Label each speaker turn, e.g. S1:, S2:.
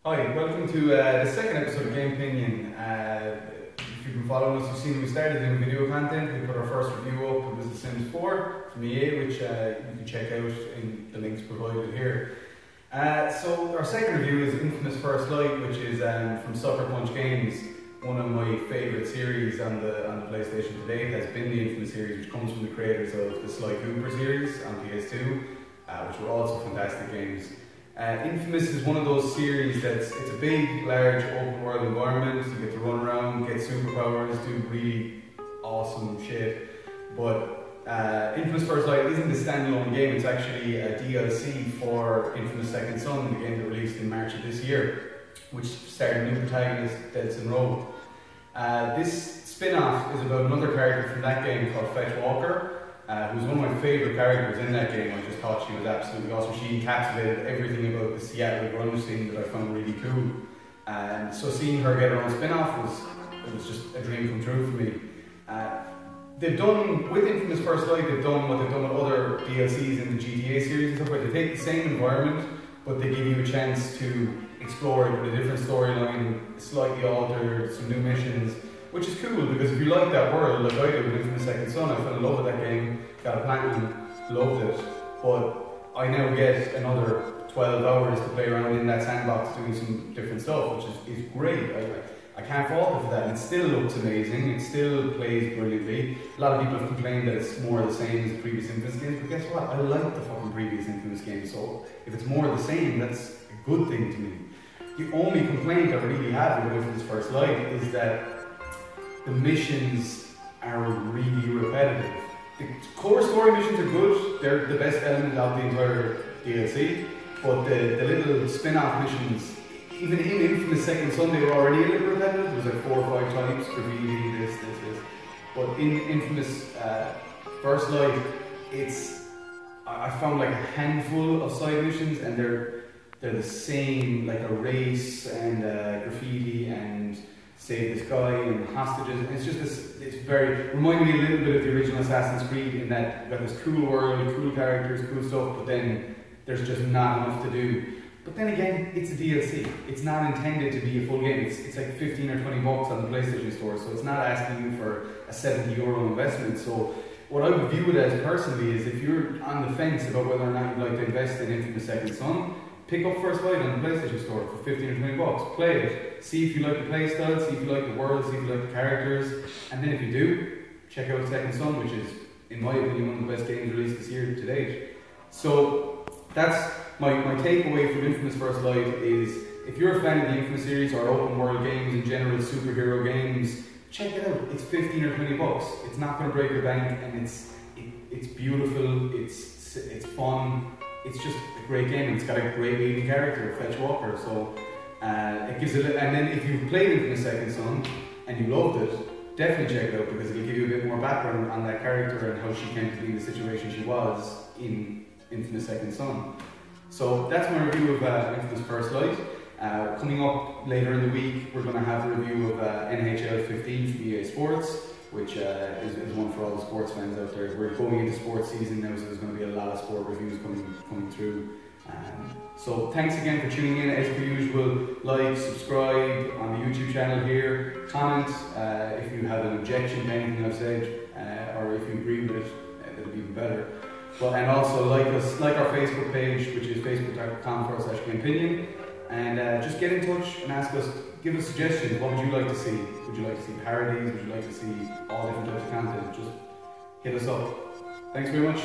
S1: Hi, welcome to the second episode of Gamepinion. If you've been following us, you've seen we started doing video content. We put our first review up. It was The Sims 4 from EA, which you can check out in the links provided here. So our second review is inFamous First Light, which is from Sucker Punch Games. One of my favourite series on the PlayStation today has been the inFamous series, which comes from the creators of the Sly Cooper series on PS2, which were also fantastic games. inFamous is one of those series it's a big, large, open world environment. You get to run around, get superpowers, do really awesome shit. But inFamous First Light isn't a standalone game, it's actually a DLC for inFamous Second Son, the game that released in March of this year, which starred a new protagonist, Deadson Rowe. This spin-off is about another character from that game called Fetch Walker, who's one of my favourite characters in that game. I just thought she was absolutely awesome. She encapsulated everything about the Seattle grunge scene that I found really cool. And so seeing her get her own spin-off was just a dream come true for me. They've done, with inFamous First Light, they've done what they've done with other DLCs in the GTA series and stuff, where they take the same environment, but they give you a chance to explore it with a different storyline, slightly altered, some new missions, which is cool because if you like that world, like I did with inFamous Second Son, I fell in love with that game, got a platinum, loved it, but I now get another 12 hours to play around in that sandbox doing some different stuff, which is great. I can't fault it for that. It still looks amazing, it still plays brilliantly. A lot of people have complained that it's more the same as the previous inFamous games, but guess what? I like the fucking previous inFamous games, so if it's more the same, that's a good thing to me. The only complaint I really have with inFamous First Light is that the missions are really repetitive. The core story missions are good, they're the best element of the entire DLC, but the little spin-off missions, even in inFamous Second Son, they were already a little repetitive. It was like 4 or 5 times, graffiti, this. But in inFamous First Light, I found like a handful of side missions, and they're the same, like a race and graffiti and save this guy and hostages. And it's just it's very, reminding me a little bit of the original Assassin's Creed in that you've got this cool world, cool characters, cool stuff, but then there's just not enough to do. But then again, it's a DLC. It's not intended to be a full game. It's like 15 or 20 bucks on the PlayStation Store, so it's not asking you for a €70 investment. So what I would view it as personally is if you're on the fence about whether or not you'd like to invest in inFamous Second Son, pick up First Light on the PlayStation Store for 15 or 20 bucks. Play it. See if you like the playstyle, see if you like the world, see if you like the characters. And then if you do, check out Second Son, which is, in my opinion, one of the best games released this year to date. So that's my takeaway from inFamous First Light is, if you're a fan of the inFamous series or open world games in general, superhero games, check it out. It's 15 or 20 bucks. It's not going to break your bank, and it's beautiful, it's fun. It's just a great game, and it's got a great leading character, Fetch Walker. So it gives it. And then if you've played inFamous Second Son and you loved it, definitely check it out because it'll give you a bit more background on that character and how she came to be in the situation she was in inFamous Second Son. So that's my review of inFamous First Light. Coming up later in the week, we're going to have a review of NHL 15 from EA Sports, which is one for all the sports fans out there. We're going into sports season now, so there's going to be a lot of sport reviews coming through. So thanks again for tuning in. As per usual, like, subscribe on the YouTube channel here, comment if you have an objection to anything I've said, or if you agree with it, that'll be even better. And also like our Facebook page, which is facebook.com/Gamepinion, and just get in touch and ask us, give us suggestions. What would you like to see? Would you like to see parodies? Would you like to see all different types of content? Just hit us up. Thanks very much.